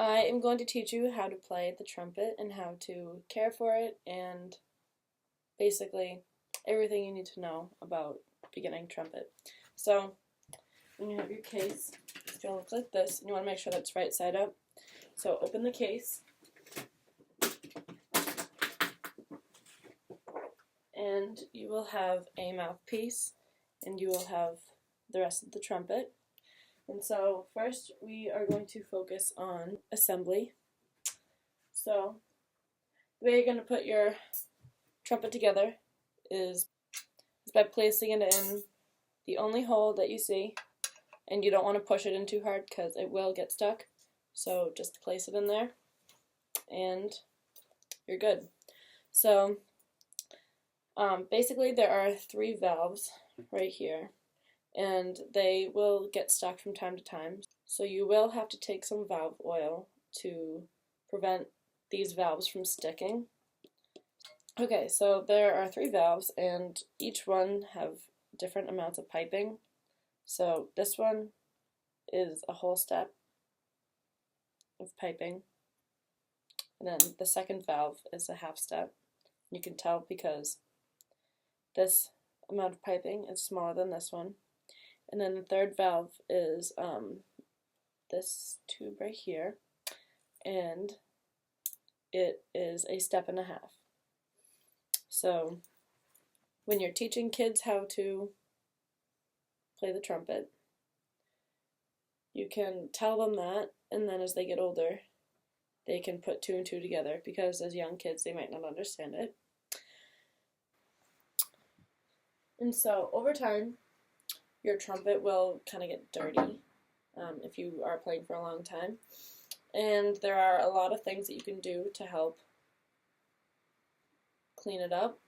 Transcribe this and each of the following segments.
I am going to teach you how to play the trumpet and how to care for it and basically everything you need to know about beginning trumpet. So when you have your case, it's going to look like this, and you want to make sure that's right side up. So open the case, and you will have a mouthpiece, and you will have the rest of the trumpet. And so first we are going to focus on assembly. So the way you're going to put your trumpet together is by placing it in the only hole that you see, and you don't want to push it in too hard because it will get stuck. So just place it in there and you're good. So basically there are 3 valves right here, and they will get stuck from time to time. So you will have to take some valve oil to prevent these valves from sticking. Okay, so there are 3 valves, and each one have different amounts of piping. So this one is a whole step of piping, and then the second valve is a half step. You can tell because this amount of piping is smaller than this one. And then the third valve is this tube right here, and it is a step and a half. So when you're teaching kids how to play the trumpet, you can tell them that, and then as they get older, they can put 2 and 2 together, because as young kids they might not understand it. And so over time, your trumpet will kind of get dirty if you are playing for a long time. And there are a lot of things that you can do to help clean it up.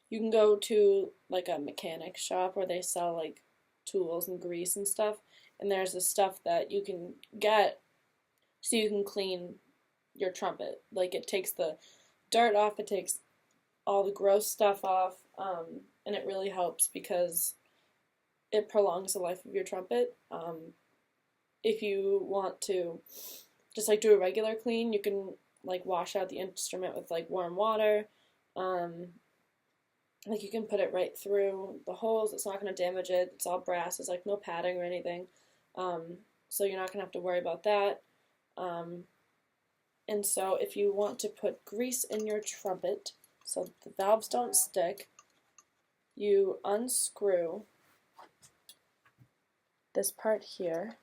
You can go to like a mechanic shop where they sell like tools and grease and stuff, and there's this stuff that you can get so you can clean your trumpet. Like, it takes the dirt off, it takes all the gross stuff off, and it really helps because it prolongs the life of your trumpet. If you want to just like do a regular clean, you can like wash out the instrument with like warm water. Like, you can put it right through the holes. It's not going to damage it. It's all brass. There's like no padding or anything. So you're not going to have to worry about that. And so if you want to put grease in your trumpet so the valves don't stick, you unscrew this part here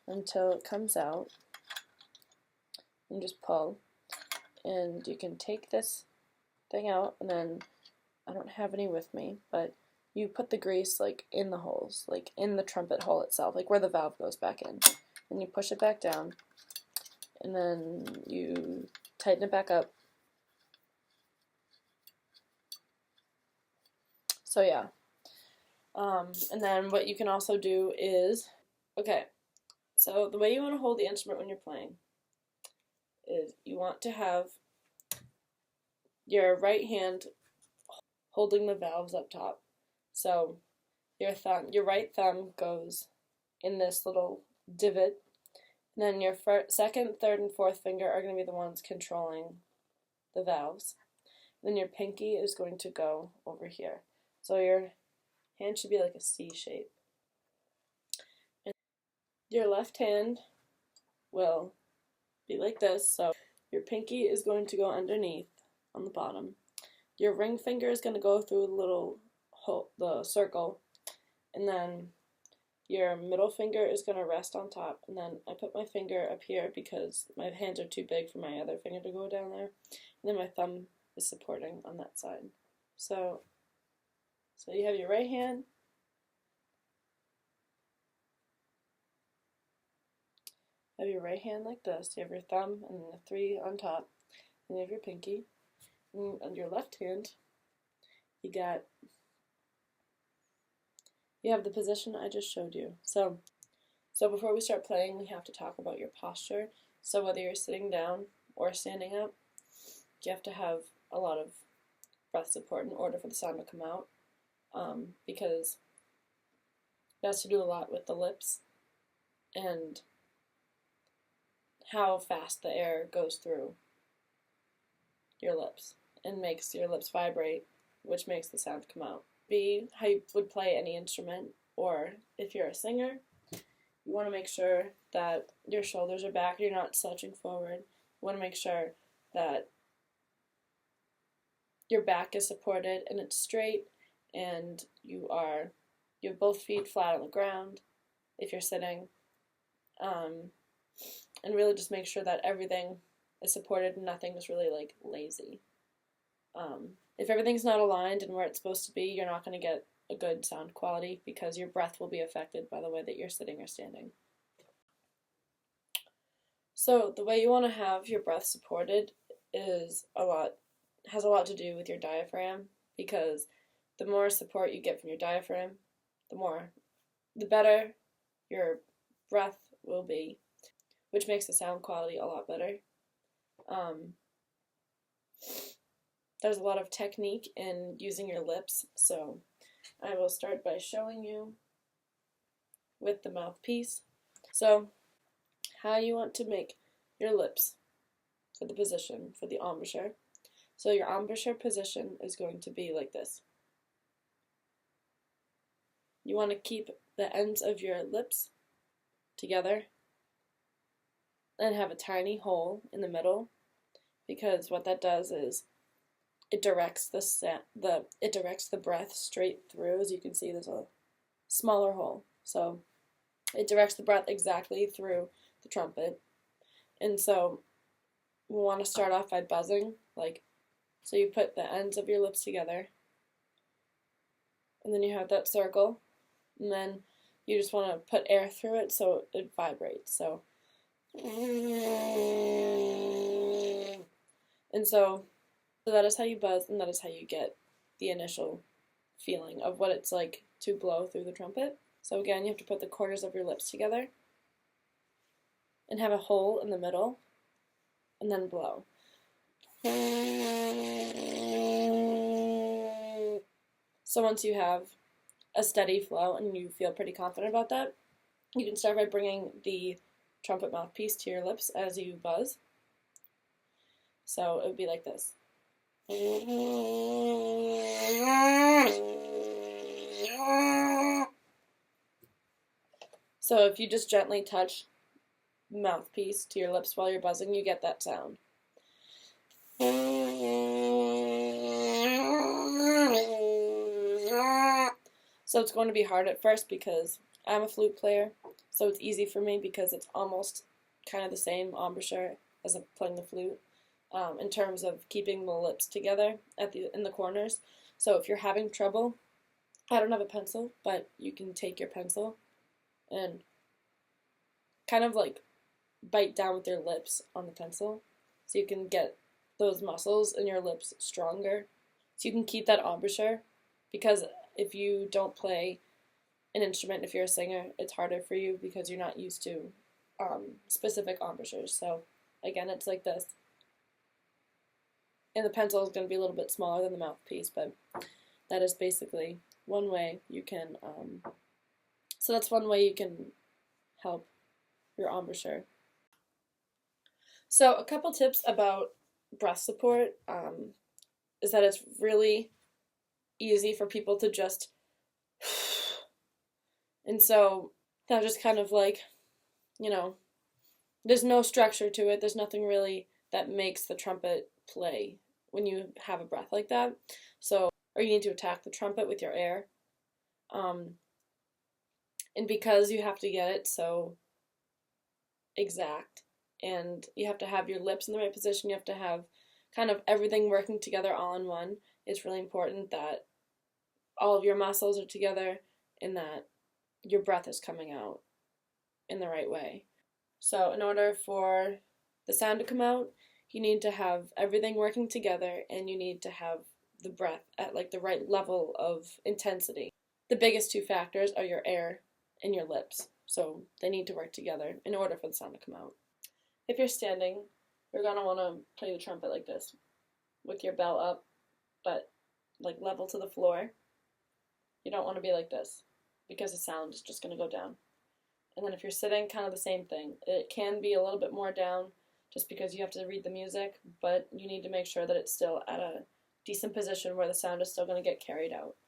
until it comes out, and just pull, and you can take this thing out, and then I don't have any with me, but you put the grease like in the holes, like in the trumpet hole itself, like where the valve goes back in, and you push it back down, and then you tighten it back up. So yeah, and then what you can also do is, okay, so the way you want to hold the instrument when you're playing is you want to have your right hand holding the valves up top. So your right thumb goes in this little divot, and then your second, third, and fourth finger are going to be the ones controlling the valves. Then your pinky is going to go over here. So your hand should be like a C shape. And your left hand will be like this, so your pinky is going to go underneath on the bottom. Your ring finger is going to go through the little hole, the circle, and then your middle finger is going to rest on top, and then I put my finger up here because my hands are too big for my other finger to go down there, and then my thumb is supporting on that side. So you have your right hand, like this. You have your thumb and the 3 on top, and you have your pinky. And on your left hand, you have the position I just showed you. So before we start playing, we have to talk about your posture. So whether you're sitting down or standing up, you have to have a lot of breath support in order for the sound to come out, because it has to do a lot with the lips, and how fast the air goes through your lips and makes your lips vibrate, which makes the sound come out. Be how you would play any instrument, or if you're a singer, you want to make sure that your shoulders are back, you're not slouching forward. You want to make sure that your back is supported and it's straight, and you have both feet flat on the ground if you're sitting, and really just make sure that everything is supported and nothing is really like lazy. If everything's not aligned and where it's supposed to be, you're not going to get a good sound quality because your breath will be affected by the way that you're sitting or standing. So the way you want to have your breath supported has a lot to do with your diaphragm, because the more support you get from your diaphragm, the better your breath will be, which makes the sound quality a lot better. There's a lot of technique in using your lips, so I will start by showing you with the mouthpiece. So, how you want to make your lips for the position, for the embouchure. So your embouchure position is going to be like this. You want to keep the ends of your lips together and have a tiny hole in the middle, because what that does is it directs the breath straight through. As you can see, there's a smaller hole, so it directs the breath exactly through the trumpet. And so we want to start off by buzzing, so you put the ends of your lips together, and then you have that circle, and then you just want to put air through it so it vibrates. So that is how you buzz, and that is how you get the initial feeling of what it's like to blow through the trumpet. So again, you have to put the corners of your lips together and have a hole in the middle, and then blow. So once you have a steady flow and you feel pretty confident about that, you can start by bringing the trumpet mouthpiece to your lips as you buzz. So it would be like this. So if you just gently touch the mouthpiece to your lips while you're buzzing, you get that sound. So it's going to be hard at first because I'm a flute player, so it's easy for me because it's almost kind of the same embouchure as playing the flute, in terms of keeping the lips together in the corners. So if you're having trouble, I don't have a pencil, but you can take your pencil and kind of like bite down with your lips on the pencil so you can get those muscles in your lips stronger, so you can keep that embouchure, because if you don't play an instrument, if you're a singer, it's harder for you because you're not used to specific embouchures. So again, it's like this, and the pencil is going to be a little bit smaller than the mouthpiece, but that is basically one way you can so that's one way you can help your embouchure. So a couple tips about breath support is that it's really easy for people to just and so that just kind of like, there's no structure to it. There's nothing really that makes the trumpet play when you have a breath like that. So, or you need to attack the trumpet with your air. And because you have to get it so exact, and you have to have your lips in the right position, you have to have kind of everything working together all in one, it's really important that all of your muscles are together and that your breath is coming out in the right way. So in order for the sound to come out, you need to have everything working together, and you need to have the breath at like the right level of intensity. The biggest two factors are your air and your lips, so they need to work together in order for the sound to come out. If you're standing, you're going to want to play the trumpet like this, with your bell up, but like level to the floor. You don't want to be like this, because the sound is just going to go down. And then if you're sitting, kind of the same thing. It can be a little bit more down just because you have to read the music, but you need to make sure that it's still at a decent position where the sound is still going to get carried out.